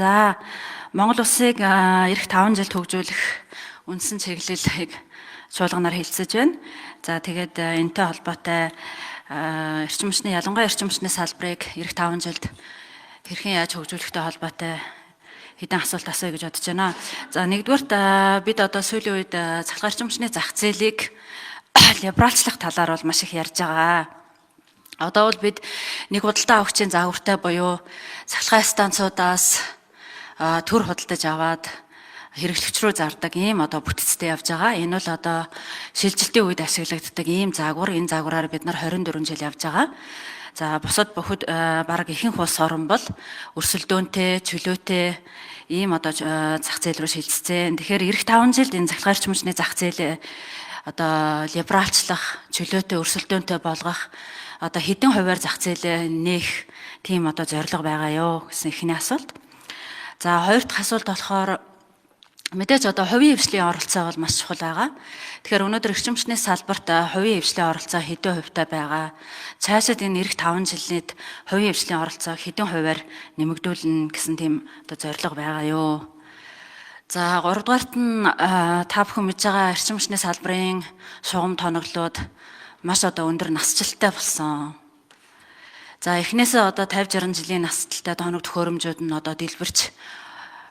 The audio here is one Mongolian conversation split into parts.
За Монгол улсыг эх 5 жилд хөгжүүлэх үндсэн чиглэлийг чуулганаар хэлцэж байна. За тэгээд энэтэй холбоотой эрчим хүчний ялангуяа эрчим хүчний салбарыг эх 5 жилд хэрхэн яаж хөгжүүлэхтэй холбоотой хэдэн асуулт асууя гэж бодож байна. За нэгдүгээрт бид одоо сүүлийн үед цахилгаан эрчим хүчний зах зээлийг либералчлах талаар бол маш их ярьж байгаа. Одоо бол бид нэг худалдаа авагчийн загвартай буюу цахилгаан станцуудаас төр худалдаж аваад хэрэглэгч рүү зардаг ийм одоо бүтцтэй явж байгаа. Энэ бол одоо шилжилтийн үед ашиглагддаг ийм загвар. Энэ загвараар бид нар 24 жил явж байгаа. За бусад бүхэд бараг ихэнх улс орн бол өрсөлдөөнтэй, чөлөөтэй ийм одоо зах зээл рүү шилжсэн. Тэгэхээр эх 5 жилд энэ цахилгаан эрчим хүчний зах зээл одоо либералчлах, чөлөөтэй, өрсөлдөөнтэй болгох одоо хэдэн хувиар зах зээлээ нээх тийм одоо зорилго байгаа юу гэсэн эхний асуулт. За хоёр дахь асуулт болохоор мэдээж одоо хувийн хвшлийн оролцоо бол маш чухал байгаа. Тэгэхээр өнөөдөр эрчим хүчний салбарт хувийн хвшлийн оролцоо хэдэн хувьтай байгаа. Цаашид энэ эх 5 жилд хувийн хвшлийн оролцоо хэдэн хувиар нэмэгдүүлнэ гэсэн тийм одоо зорилго байгаа юу. За 3 дугаарт нь та бүхэн мэдж байгаа эрчим хүчний салбарын шугам тоноглоод маш одоо өндөр насжилттай болсон. За эхнээсээ одоо 50-60 жилийн насжилттай тоног төхөөрөмжүүд нь одоо дэлбэрч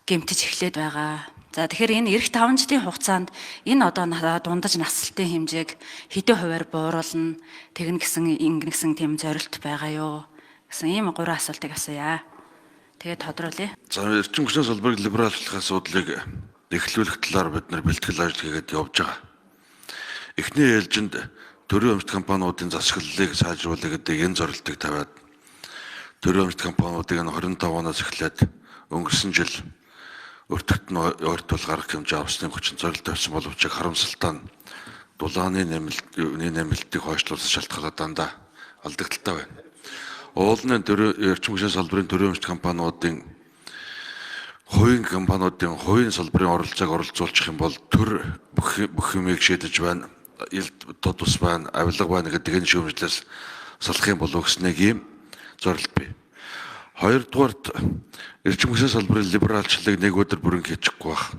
гэмтэж эхлээд байгаа. За тэгэхээр энэ эх 5 жилийн хугацаанд энэ одоо дундаж наслалтын хэмжээг хэдэн хувиар бууруулна тэгнэ гэсэн тийм зорилт байгаа юу гэсэн ийм 3 асуултыг асууя. Тэгээд тодруулъя. За эрчим хүчний салбарыг либералчлах асуудлыг эхлүүлэх талаар бид нар бэлтгэл ажил хийгээд явж байгаа. Эхний ээлжинд төрийн өмчт компаниудын засаглалыг сайжруулах гэдэг энэ зорилтыг тавиад төрийн өмчт компаниудыг 25 оноос эхлээд өнгөрсөн жил өртөгт нь ойртол гарах хэмжээ авсны 30 зорилт тавьсан боловч харамсалтай нь дулааны нэмэлтийг хойшлуулах шалтгаалаад дандаа алдагдaltaй байна. Уулын эрчим хүчний салбарын төрийн өмчт компаниудын хувийн салбарын оролцоог оролцуулчих юм бол төр бүх юмыг шийдэж байна. Тод ус байна, авилга байна гэдэг энэ шүүмжлээс салах юм болов гэснээр ийм зорилт бий. Хоёрдугаарт эрчим хүчний салбарын либералчлалыг нэг өдөр бүрэн хийчихгүй байх.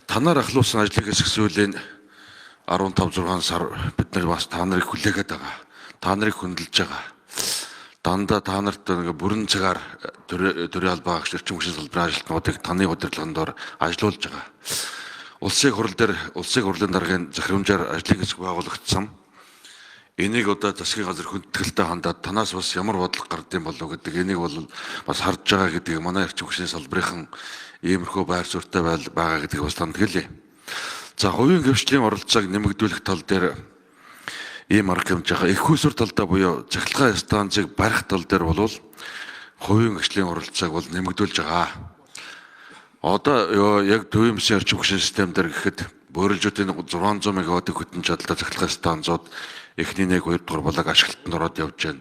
Танаар ахлуулсан ажлыг хэсгсүүлэн 15-6 сар бид нар бас та нарыг хүлээгээд байгаа. Та нарыг хөндлөж байгаа. Дандаа та нарт бүрэн цагаар төрийн албаа агч эрчим хүчний салбарын ажилтнуудыг таны удирдлагын доор ажилуулж байгаа. Улсын хурлын даргын захирамжаар ажлын хэсэг байгуулагдсан. Энийг одоо засгийн газар хүндэтгэлтэй хандаад танаас бас ямар бодлого гардыг болов гэдэг энийг бол бас харж байгаа гэдгийг манай эрчим хүчний салбарын иймэрхүү байр суурьтай байгаа гэдгийг бас танд хэлье. За хувийн хвшлийн оролцоог нэмэгдүүлэх тал дээр ийм арга хэмжээ байгаа. Их усүр талдаа буюу цахилгаан станцыг барих тал дээр бол хувийн хвшлийн оролцоог бол нэмэгдүүлж байгаа. Одоо яг төвийн өмчийн эрчим хүчний систем дээр гэхэд бөөрөлжүүдийн 600 мегаваттыг хөтөн чадалтай цахилгаан станцууд эхний 1-2 дугаар блок ашиглалтанд ороод явж байна.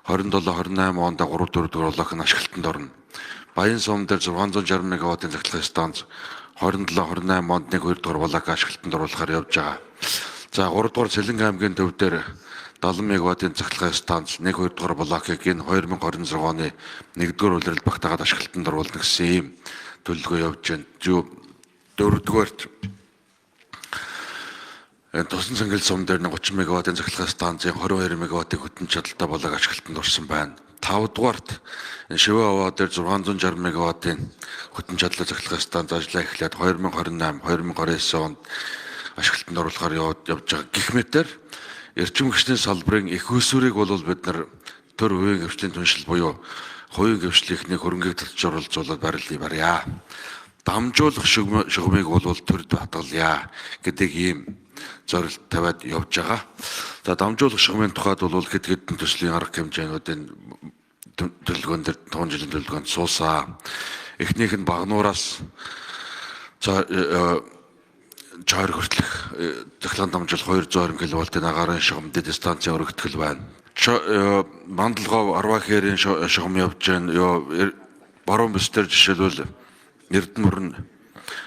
27-28 онд 3-4 дугаар блок нь ашиглалтанд орно. Баян сум дээр 660 мегаваттын цахилгаан станц 27-28 онд 1-2 дугаар блок ашиглалтанд оруулахаар явж байгаа. За 3 дугаар Сэлэнг аймгийн төв дээр 70 мегаваттын цахилгаан станц 1-2 дугаар блокийг энэ 2026 оны 1-р улирал багтаагаад ашиглалтанд оруулна гэсэн ийм төлөвлөгөө явж байна. 4-дүгээрт тусан цэнгэл сум дээр 30 мегаваттын цахилгаан станцын 22 мегаваттын хөтөн чадалтай блок ашиглалтанд орсон байна. 5-дугаарт Шивээ аваа дээр 660 мегаваттын хөтөн чадалтай цахилгаан станц ажиллаа эхлээд 2028-2029 онд ашиглалтанд оруулахаар явж байгаа. Гэх мэтээр эрчим хүчний салбарын их усүрийг бол бид нар төр хувийн хвшлийн түншил буюу хувийн хвшлийнхний хөрөнгийг татж оролцуулаад барья. Дамжуулах шугамыг бол төрд хатгалъя гэдэг ийм зорилт тавиад явж байгаа. За дамжуулах шугамын тухайд бол хэд хэдэн төслийн арга хэмжээнүүдийн төлөвлөгөөн дээр 5 жилийн төлөвлөгөөнд суусан. Эхнийх нь багнуураас чойр хүртэлх цахилгаан дамжуулах 220 кВт-ийн агаарын шугам дэд станцын өргөтгөл байна. Мандалгов Арвахерийн шугам явж байна. Баруун бүсдэр жишээлбэл Эрдэнэ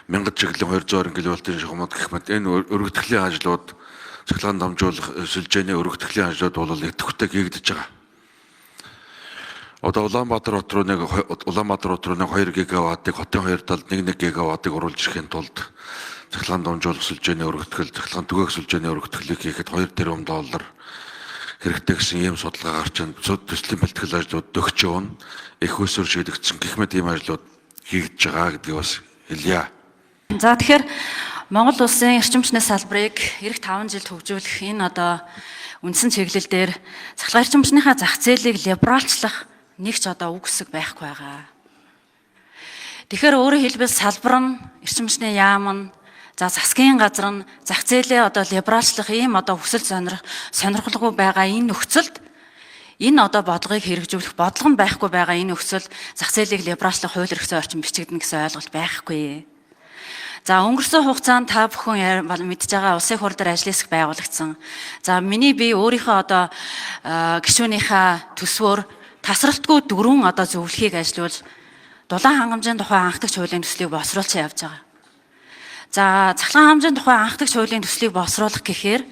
1000 чиглэлийн 220 кВт-ийн шугамд гэх мэт энэ өргөтгөлийн ажлууд цахилгаан дамжуулах сүлжээний өргөтгөлийн ажлууд бол идэвхтэй хийгдэж байгаа. Одоо Улаанбаатар хот руу нэг 2 гигаваттыг хотын хоёр талд 1 гигаваттыг оруулж ирэхин тулд цахилгаан дамжуулах сүлжээний өргөтгөл, цахилгаан түгээх сүлжээний өргөтгөлийг хийхэд 2 тэрбум доллар хэрэгтэй гэсэн ийм судалгаа гарч байна. Төслийн бэлтгэл ажлууд дөгч явна. Их усүр шийдэгдсэн гэх мэт ийм ажлууд хийгдэж байгаа гэдгийг бас хэлье. За тэгэхээр Монгол улсын эрчим хүчний салбарыг эх 5 жилд хөгжүүлэх энэ одоо үндсэн чиглэл дээр цахилгаан эрчим хүчнийхээ зах зээлийг либералчлах нэг ч одоо үг хэсэг байхгүй байгаа. Тэгэхээр өөрөөр хэлбэл салбар нь эрчим хүчний яам нь за засгийн газар нь зах зээлээ одоо либералчлах ийм одоо хүсэл сонирхолгүй байгаа энэ нөхцөлд энэ одоо бодлогыг хэрэгжүүлэх бодлого нь байхгүй байгаа энэ нөхцөл зах зээлийг либералчлах хууль эрхцээ орчин бичигдэнэ гэсэн ойлголт байхгүй. За өнгөрсөн хугацаанд та бүхэн мэдж байгаа улсын хурд дээр ажлын хэсэг байгуулагдсан. За миний би өөрийнхөө одоо гишүүнийхээ төсвөөр тасралтгүй 4 одоо зөвлөхийг ажилуулж дулаан хангамжийн тухай анхдагч хуулийн төслийг боловсруулсан явж байгаа. За цахилгаан хангамжийн тухай анхдагч хуулийн төслийг боловсруулах гэхээр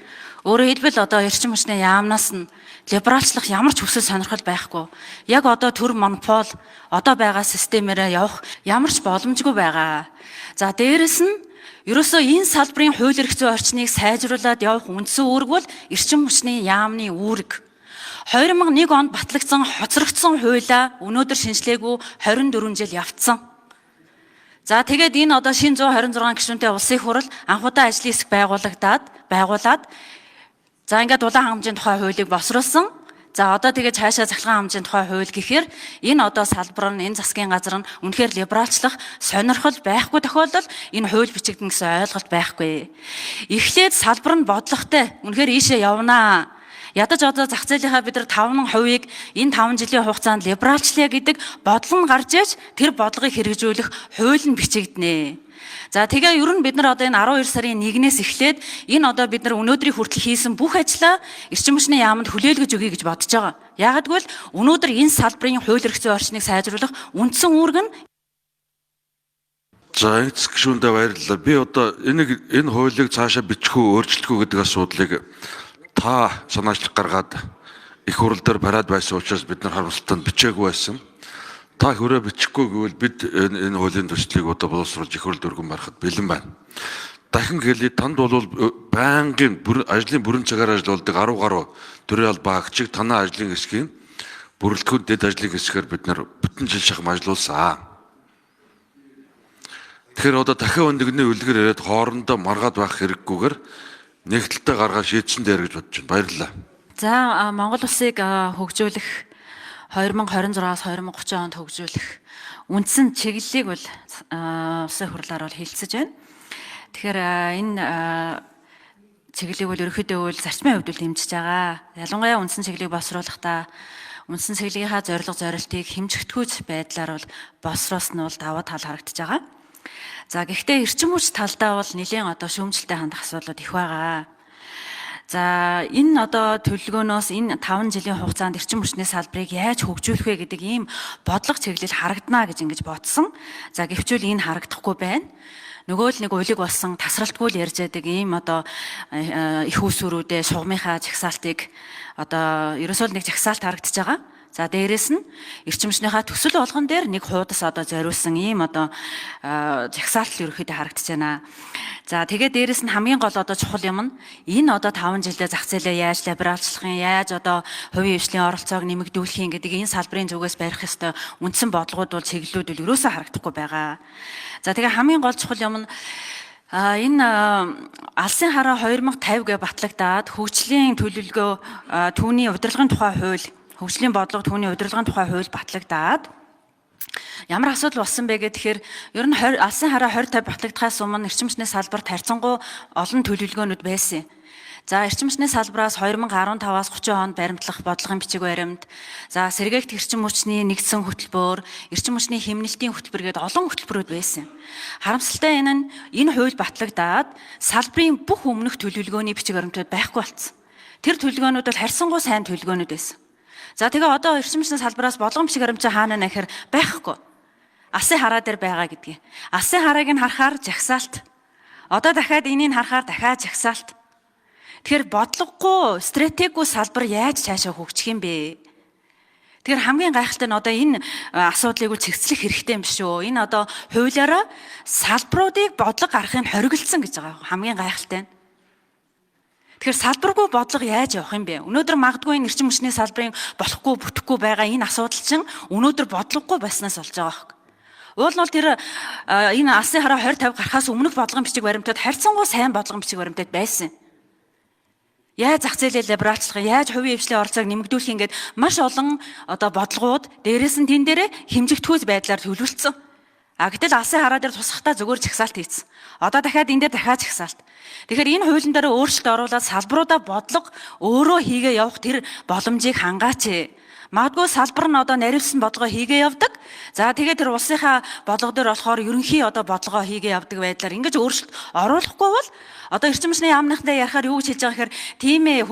өөрөөр хэлбэл одоо эрчим хүчний яамнаас нь либералчлах ямар ч хүсэл сонирхол байхгүй. Яг одоо төр монопол одоо байгаа системээрээ явах ямар ч боломжгүй байгаа. За дээрэс нь ерөөсөө энэ салбарын хууль эрх зүйн орчныг сайжруулад явах үндсэн үүрэг бол эрчим хүчний яамны үүрэг. 2001 онд батлагдсан хоцрогдсон хуулиа өнөөдөр шинжилгээгүй 24 жил явцсан. За тэгээд энэ одоо шинэ 126 гишүүнтэй улсын хурал анхудаа ажлын хэсэг байгуулад за ингээд дулаан хангамжийн тухай хуулийг босруулсан. За одоо тэгээд цаашаа цахилгаан хангамжийн тухай хууль гэхээр энэ одоо салбар нь энэ засгийн газар нь үнэхээр либералчлах сонирхол байхгүй тохиолдолд энэ хууль бичигдэнэ гэсэн ойлголт байхгүй. Эхлээд салбар нь бодлоготой үнэхээр ийшээ явнаа. Ядаж одоо зах зээлийнхаа бид нар 5% энэ 5 жилийн хугацаанд либералчлая гэдэг бодлого нь гарч иж тэр бодлогыг хэрэгжүүлэх хууль нь бичигдэнэ. За тэгээ ер нь бид нар одоо энэ 12 сарын 1-ээс эхлээд энэ одоо бид нар өнөөдрийн хүртэл хийсэн бүх ажлаа эрчим хүчний яамд хүлээлгэж өгье гэж бодож байгаа. Яагад гэвэл өнөөдөр энэ салбарын хууль эрх зүйн орчныг сайжруулах үндсэн үүрэг нь За эцэг гишүүндээ баярлалаа. Би одоо энэ хуулийг цаашаа бичих үү, өөрчлөх үү гэдэг асуудлыг та санаачлах гаргаад их хурал дээр парад байсан учраас бид нар харамсалтанд бичээгүй байсан. Та хүрээ бичихгүй гэвэл бид энэ хуулийн төслийг одоо боловсруулж их хурал дөргөн барахад бэлэн байна. Дахин хэлье, танд бол байнгын ажлын бүрэн цагаар ажилладаг 10 гаруй төрийн албан агчийг танаа ажлын хэсгийн бүрэлдэхүүн дэд ажлын хэсгээр бид нар бүтэн жил шахам ажиллуулсан. Тэгэхээр одоо дахин өндөгний үлгэр яриад хоорондоо маргаад байх хэрэггүйгээр нэгдэлтэй гаргаад шийдсэн дээр гэж бодож байна. Баярлалаа. За Монгол улсыг хөгжүүлэх 2026-аас 2030 онд хөгжүүлэх үндсэн чиглэлийг бол улсын хурлаар бол хэлэлцэж байна. Тэгэхээр энэ чиглэлийг бол ерөнхийдөө бол зарчмын хувьд дэмжиж байгаа. Ялангуяа үндсэн чиглэлийг боловсруулахдаа үндсэн чиглэлийнхаа зорилтыг хэмжигдэхүйц байдлаар бол боловсруулсан нь бол даваа тал харагдаж байгаа. За гэхдээ эрчим хүч талдаа бол нэлийн одоо шүүмжлэлтэй хандах асуудлууд их байгаа. За энэ одоо төлөвлөгөөнөөс энэ 5 жилийн хугацаанд эрчим хүчний салбарыг яаж хөгжүүлэх вэ гэдэг ийм бодлого чиглэл харагдана гэж ингэж бодсон. За гэвчүүл энэ харагдахгүй байна. Нөгөө л нэг улиг болсон тасралтгүй л ярьж байдаг ийм одоо их усүрүүдээ шугамынхаа жагсаалтыг одоо ерөөсөө нэг жагсаалт харагдаж байгаа. За дээрэс нь эрчим хүчнийхаа төсөл болгон дээр нэг хуудас одоо зориулсан ийм одоо жагсаалт ерөөхдөө харагдаж байна. За тэгээд дээрэс нь хамгийн гол одоо чухал юм нь энэ одоо 5 жилдээ зах зээлээ яаж либералчлах юм, яаж одоо хувийн хвшлийн оролцоог нэмэгдүүлэх юм гэдэг энэ салбарын зүгээс барих ёстой үндсэн бодлогууд бол чиглэлүүд бол ерөөсөө харагдахгүй байгаа. За тэгээд хамгийн гол чухал юм нь энэ алсын хараа 2050 гэ батлагдаад хөгжлийн төлөвлөгөө түүний удирдлагын тухай хууль хөгжлийн бодлого түүний удирдлагын тухай хууль батлагдаад ямар асуудал болсон бэ гэхээр ер нь алсын хараа 2050 батлагдахаас өмнө эрчим хүчний салбарт харьцангуй олон төлөвлөгөөнүүд байсан. За эрчим хүчний салбараас 2015-аас 30 онд баримтлах бодлогын бичиг баримт, за сэргээгт эрчим хүчний нэгдсэн хөтөлбөр, эрчим хүчний хэмнэлтийн хөтөлбөр гэдэг олон хөтөлбөрүүд байсан. Харамсалтай энэ хууль батлагдаад салбарын бүх өмнөх төлөвлөгөөний бичиг баримтууд байхгүй болсон. Тэр төлөвлөгөөнүүд бол харьцангуй сайн төлөвлөгөөнүүд байсан. За тэгээ одоо эрчим хүчний салбараас бодлогын бичиг баримт хаана нэхэр байхгүй. Алсын хараа дээр байгаа гэдгийг. Алсын харааг нь харахаар жагсаалт. Одоо дахиад энийг харахаар дахиад жагсаалт. Тэгэхээр бодлогогүй, стратеггүй салбар яаж цаашаа хөгжих юм бэ? Тэгэхээр хамгийн гайхалтай нь одоо энэ асуудлыг цэгцлэх хэрэгтэй юм шүү. Энэ одоо хуулиараа салбаруудыг бодлого гаргахыг хориглосон гэж байгаа хамгийн гайхалтай нь. Тэгэхээр салбаргүй бодлого яаж явах юм бэ? Өнөөдөр магадгүй энэ эрчим хүчний салбарын болохгүй бүтэхгүй байгаа энэ асуудал чинь өнөөдөр бодлогогүй байснаас болж байгаа хэрэг. Уул нь бол тэр энэ алсын хараа 2050 гарахаас өмнөх бодлогын бичиг баримтад харьцангуй сайн бодлогын бичиг баримтад байсан. Яаж зах зээлээ либералчлах, яаж хувийн хвшлийн оролцоог нэмэгдүүлэх ингээд маш олон одоо бодлогууд дээрээс нь тэн дээрээ хэмжигдэхүйц байдлаар төлөвлөсөн. Гэтэл алсын хараа дээр тусахтаа зүгээр чагсаалт хийсэн. Одоо дахиад энэ дээр дахиад чагсаалт. Тэгэхээр энэ хуулийн дээр өөрчлөлт оруулаад салбаруудаа бодлого өөрөө хийгээ явах тэр боломжийг хангаач. Магадгүй салбар нь одоо наривсан бодлогоо хийгээ явдаг. За тэгээд тэр улсынхаа бодлого дээр болохоор ерөнхий одоо бодлогоо хийгээ явдаг байдлаар ингэж өөрчлөлт оруулахгүй бол одоо эрчим хүчний яамныхтай ярихаар юу гэж хэлж байгаа гэхээр тийм ээ